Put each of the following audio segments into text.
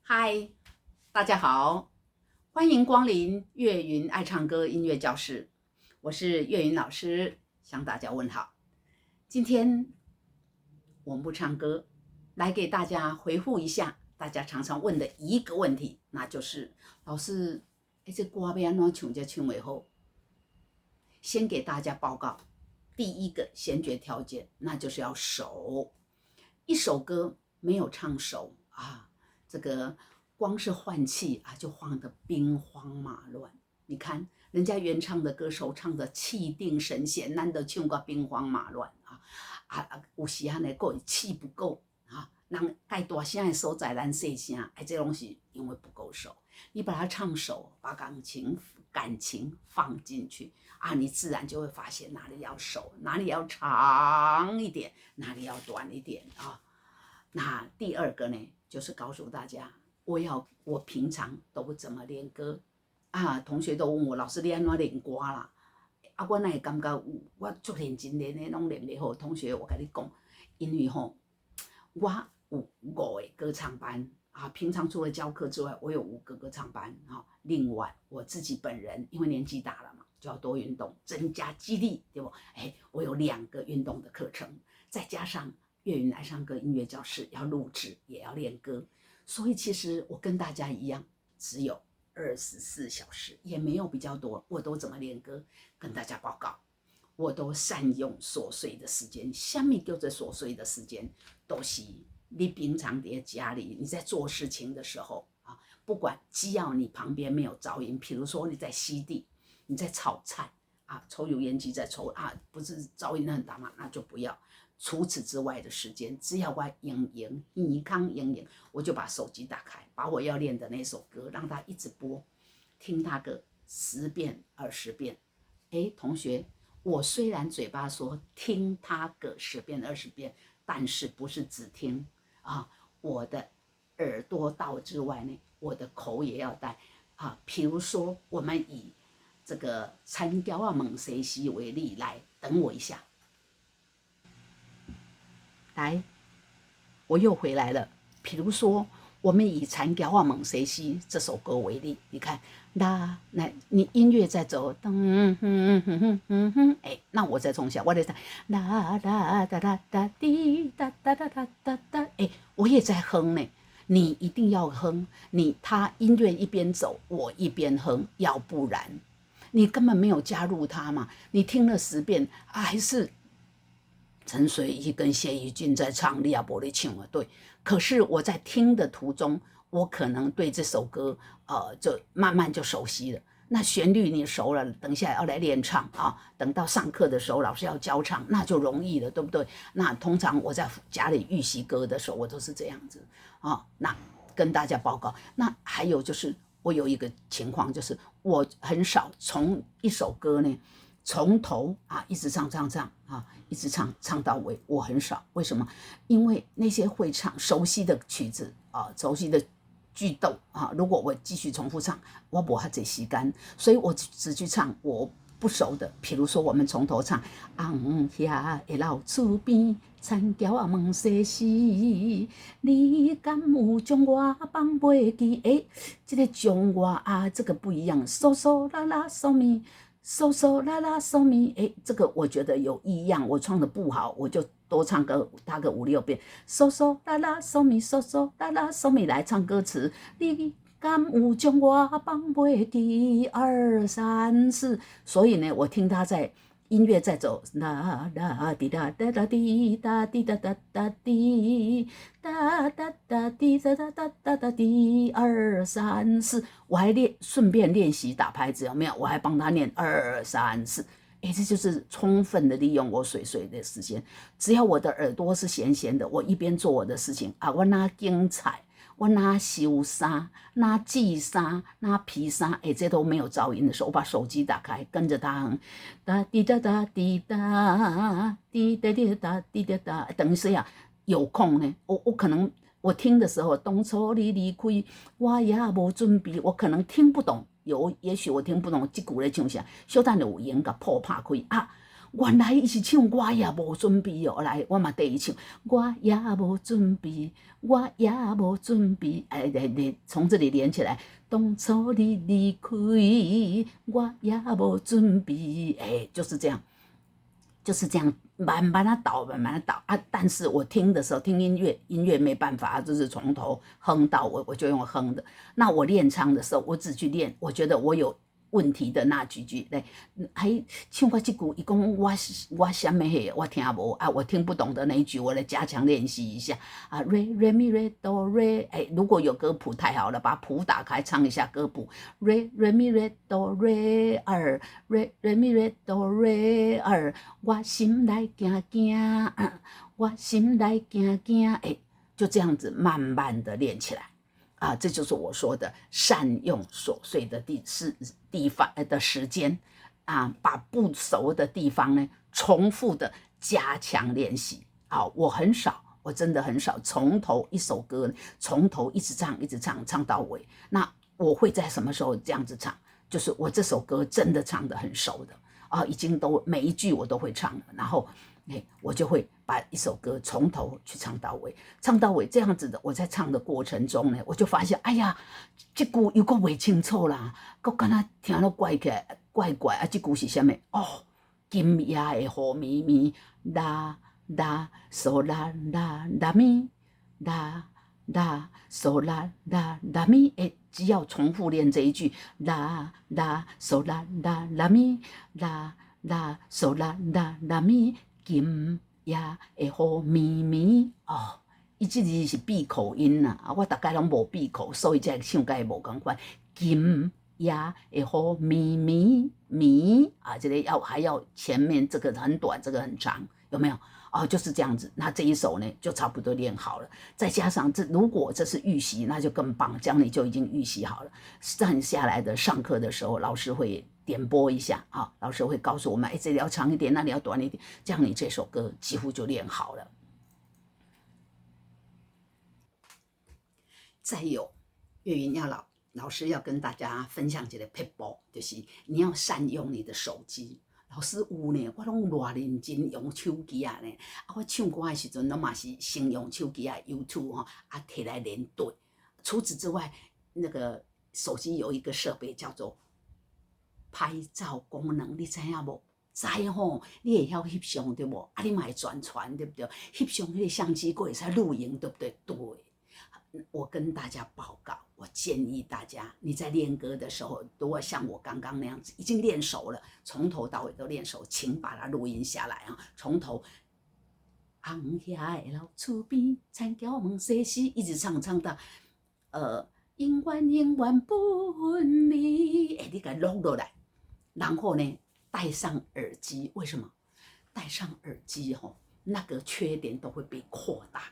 嗨，大家好，欢迎光临岳云爱唱歌音乐教室，我是岳云老师，向大家问好。今天我们不唱歌，来给大家回复一下大家常常问的一个问题，那就是老师，这歌要怎么唱才唱会好？先给大家报告，第一个先决条件，那就是要熟。一首歌没有唱熟啊，这个光是换气啊，就晃得兵荒马乱。你看人家原唱的歌手唱的气定神闲，难得唱个兵荒马乱有时候呢，够气不够啊，人该大声的所在咱细声，这拢是因为不够熟。你把它唱熟，把感情放进去啊，你自然就会发现哪里要熟，哪里要长一点，哪里要短一点啊。那第二个呢，就是告诉大家，我平常都怎么练歌啊？同学都问我，老师你安怎练歌啦？啊，我哪会感觉我足认真练的，拢练袂好。同学，我跟你讲，因为我有5个歌唱班啊，平常除了教课之外，我有5个歌唱班啊。另外，我自己本人因为年纪大了嘛，就要多运动，增加肌力，对不？我有2个运动的课程，再加上岳云来唱歌音乐教室要录制，也要练歌，所以其实我跟大家一样，只有24小时，也没有比较多。我都怎么练歌？跟大家报告，我都善用琐碎的时间。什么叫做琐碎的时间？都是你平常在家里，你在做事情的时候啊，不管只要你旁边没有噪音，比如说你在吸地，你在炒菜啊，抽油烟机在抽啊，不是噪音很大嘛，那就不要。除此之外的时间，只要我耳康盈，我就把手机打开，把我要练的那首歌让它一直播，听它个10遍20遍。同学，我虽然嘴巴说听它个10遍20遍，但是不是只听啊？我的耳朵到之外呢，我的口也要带啊。比如说，我们以这个参教啊猛谁西为例来，等我一下。来，我又回来了。比如说，我们以《残条啊猛谁西》这首歌为例，你看，那你音乐在走，那我再从小，我在唱啦啦哒哒哒滴哒哒哒哒哒哒，我也在哼呢。你一定要哼，他音乐一边走，我一边哼，要不然你根本没有加入他嘛。你听了10遍，还是陈水一跟谢怡俊在唱，你也不会唱啊，对。可是我在听的途中，我可能对这首歌，就慢慢就熟悉了。那旋律你熟了，等一下要来练唱啊，等到上课的时候，老师要教唱，那就容易了，对不对？那通常我在家里预习歌的时候，我都是这样子啊。那跟大家报告，那还有就是我有一个情况，就是我很少从一首歌呢。从头啊一直唱啊，一直唱到尾，我很少。为什么？因为那些会唱、熟悉的曲子啊，熟悉的句逗啊，如果我继续重复唱，我没那么多时间，所以我只去唱我不熟的。比如说，我们从头唱，红遐的老厝边，田桥啊问西西，你敢有将我放袂记？这个将我啊，这个不一样，嗦嗦啦啦嗦咪。嗦嗦啦啦嗦咪，这个我觉得有异样，我唱的不好，我就多唱个5、6遍。嗦嗦啦啦嗦咪，嗦嗦啦啦嗦咪，来唱歌词。你敢有将我放袂记？2、3、4。所以呢，我听他在音乐在走，啦啦滴哒哒哒滴哒滴哒哒哒滴哒哒哒滴哒哒哒哒哒滴，2、3、4，我还顺便练习打拍子，有没有？我还帮他念2、3、4，这就是充分的利用我水的时间。只要我的耳朵是闲闲的，我一边做我的事情啊，我哪精彩。我拿收衫，拿系衫，拿披衫，这都没有噪音的时候，我把手机打开，跟着它哼，哒滴哒哒滴哒，滴哒滴哒滴哒哒。等一下有空呢，我可能我听的时候，当初你离开，我也无准备，我可能听不懂，也许我听不懂这句在唱啥，小等有闲甲破拍开啊。原来伊是唱我也无准备哦，来，我嘛第一唱，我也无准备，我也无准备，哎，从这里连起来，当初你离开，我也无准备，哎，就是这样。就是这样慢慢的倒，慢慢的倒啊！但是我听的时候听音乐没办法，就是从头哼到尾，我就用哼的。那我练唱的时候，我只去练，我觉得我有问题的那几句，嘞，还唱过这句，伊讲我什么嘿，我听无啊，我听不懂的那一句，我来加强练习一下啊。re mi re do re， 哎，如果有歌谱太好了，把谱打开唱一下歌谱。re mi re do re 二 re mi re do re 二，我心内惊惊，我心内惊惊，哎，就这样子慢慢的练起来。啊，这就是我说的善用琐碎的地方的时间啊，把不熟的地方呢重复的加强练习啊。我真的很少从头一首歌从头一直唱到尾。那我会在什么时候这样子唱？就是我这首歌真的唱得很熟的啊，已经都每一句我都会唱了，然后我就会把一首歌从头去唱到尾，这样子的。我在唱的过程中呢，我就发现，哎呀，这句又搁袂清楚啦，搁敢若听了怪啊！这句是什么？哦，今夜的雨绵绵，啦啦嗦啦啦啦咪，啦啦嗦啦啦啦咪。只要重复练这一句，啦啦嗦啦啦啦咪，啦啦嗦啦啦啦咪。今夜会雨绵绵哦，伊这字是闭口音呐，我大概拢无闭口，所以才唱甲无共款。今夜会雨绵绵绵啊，这个还要前面这个很短，这个很长，有没有？哦，就是这样子。那这一首呢，就差不多练好了。再加上如果这是预习，那就更棒，这样你就已经预习好了。剩下来的上课的时候，老师会点播一下啊，老师会告诉我们，这里要长一点，那里要短一点，这样你这首歌几乎就练好了。再有，岳云老师要跟大家分享一个撇步，就是你要善用你的手机。老师有呢，我拢偌认真用手机啊呢。我唱歌的时阵，拢嘛是先用手机啊 YouTube 哈啊摕来连对。除此之外，那个手机有一个设备叫做拍照功能，你知影无？知吼，你会晓翕相对无？啊，你嘛会转传对不对？翕相那个相机还会使录影对不对？对。我跟大家报告，我建议大家，你在练歌的时候，如果像我刚刚那样子已经练熟了，从头到尾都练熟，请把它录音下来啊，从头。红遐的老厝边，田桥问西施，一直唱到永远永远不分离。你给录落来，然后呢，戴上耳机。为什么？戴上耳机吼，那个缺点都会被扩大。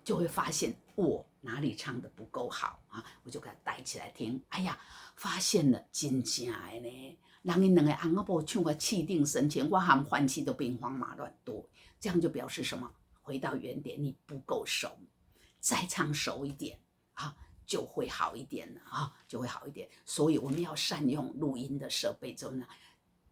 就会发现我哪里唱的不够好啊，我就给它带起来听。哎呀，发现了，真正的呢，人因两个翁仔某唱个气定神闲，我和欢喜都兵荒马乱多。这样就表示什么？回到原点，你不够熟，再唱熟一点啊，就会好一点了啊，就会好一点。所以我们要善用录音的设备，之后呢，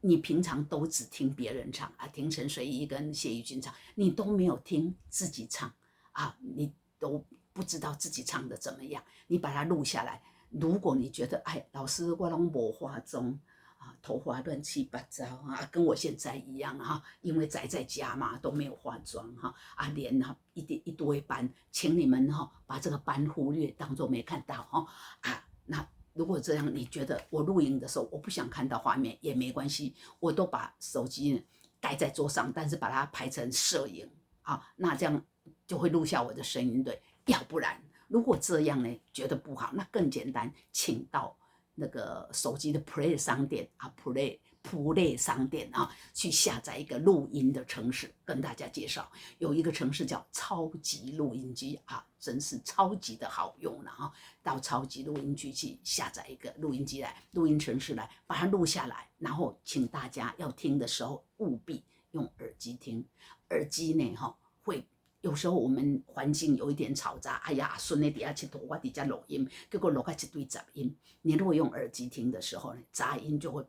你平常都只听别人唱啊，听陈水一跟谢宇君唱，你都没有听自己唱。啊，你都不知道自己唱的怎么样，你把它录下来。如果你觉得，哎，老师我拢没化妆啊，头发乱七八糟啊，跟我现在一样哈，因为宅在家嘛，都没有化妆哈，啊，脸哈一堆斑，请你们哈把这个斑忽略，当作没看到哈啊。那如果这样，你觉得我录影的时候我不想看到画面也没关系，我都把手机盖在桌上，但是把它拍成摄影啊，那这样。就会录下我的声音，对。要不然，如果这样呢，觉得不好，那更简单，请到那个手机的 Play 商店啊 ，Play 商店啊，去下载一个录音的程式。跟大家介绍，有一个程式叫超级录音机啊，真是超级的好用了啊！到超级录音机去下载一个录音机来，录音程式来，把它录下来，然后请大家要听的时候务必用耳机听，耳机呢会有时候我们环境有一点嘈杂，哎呀，孙子底下佚佗，我底下录音，结果录到一堆杂音。你如果用耳机听的时候呢，杂音就会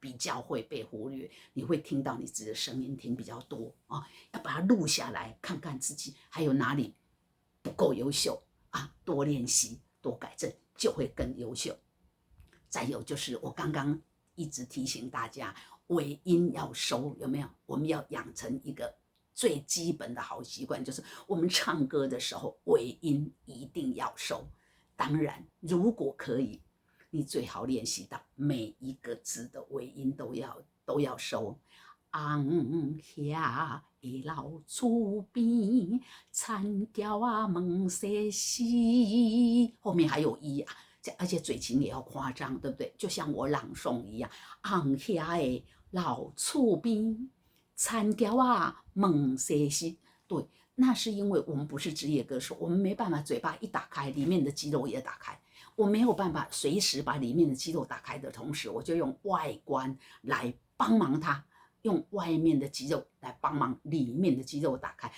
比较会被忽略，你会听到你自己的声音听比较多啊。要把它录下来，看看自己还有哪里不够优秀啊，多练习，多改正，就会更优秀。再有就是我刚刚一直提醒大家，尾音要收，有没有？我们要养成一个最基本的好习惯，就是我们唱歌的时候尾音一定要收。当然，如果可以，你最好练习到每一个字的尾音都要收。红霞的老厝边，田桥啊问世事，后面还有一啊。而且嘴型也要夸张，对不对？就像我朗诵一样，红霞的老厝边，田桥啊问世事。对，那是因为我们不是职业歌手，我们没办法嘴巴一打开，里面的肌肉也打开。我没有办法随时把里面的肌肉打开的同时，我就用外观来帮忙它，用外面的肌肉来帮忙里面的肌肉打开。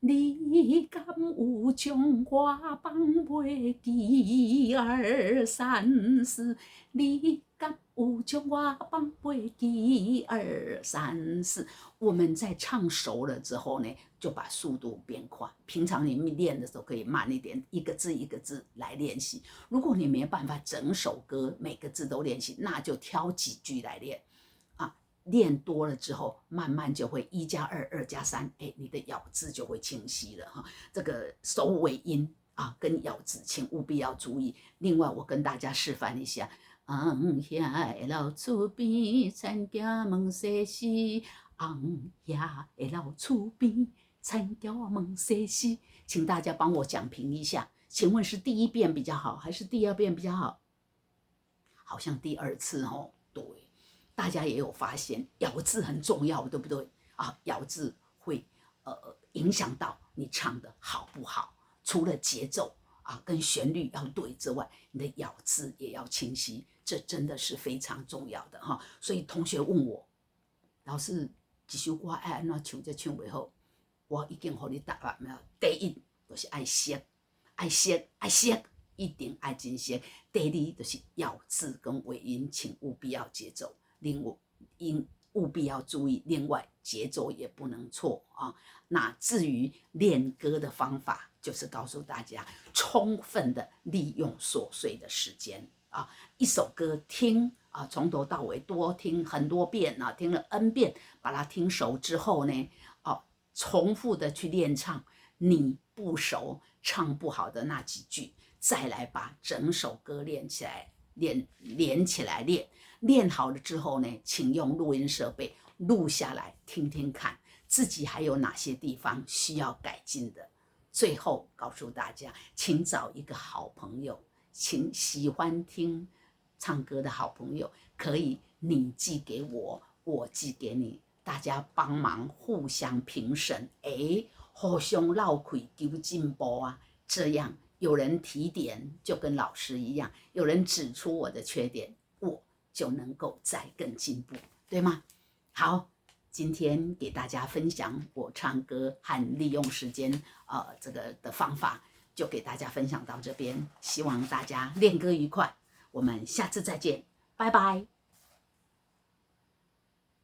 你敢有将我放袂记2、3、4？你敢有将我放袂记2、3、4？我们在唱熟了之后呢，就把速度变快。平常你练的时候可以慢一点，一个字一个字来练习。如果你没办法整首歌每个字都练习，那就挑几句来练。练多了之后，慢慢就会1+2，2+3，你的咬字就会清晰了哈。这个收尾音啊，跟咬字，请务必要注意。另外，我跟大家示范一下：红霞的老厝边，田桥问世事；红霞的老厝边，田桥问世事。请大家帮我讲评一下，请问是第一遍比较好，还是第二遍比较好？好像第2次哦，对。大家也有发现，咬字很重要，对不对啊？咬字会影响到你唱的好不好。除了节奏啊跟旋律要对之外，你的咬字也要清晰，这真的是非常重要的哈。所以同学问我，老师这首歌爱安怎唱才唱袂好？我已经给你答案了。第一就是爱识，一定爱真识。第二就是咬字跟尾音，请务必要节奏。务必要注意，另外节奏也不能错啊。那至于练歌的方法，就是告诉大家，充分的利用琐碎的时间啊，一首歌听啊，从头到尾多听很多遍啊，听了 N 遍，把它听熟之后呢，重复的去练唱，你不熟唱不好的那几句，再来把整首歌练起来，连起来练。练好了之后呢，请用录音设备录下来听听看，自己还有哪些地方需要改进的。最后告诉大家，请找一个好朋友，请喜欢听唱歌的好朋友，可以你寄给我，我寄给你，大家帮忙互相评审，互相绕开求进步啊，这样有人提点，就跟老师一样，有人指出我的缺点，我就能够再更进步，对吗？好，今天给大家分享我唱歌和利用时间这个的方法，就给大家分享到这边，希望大家练歌愉快，我们下次再见，拜拜。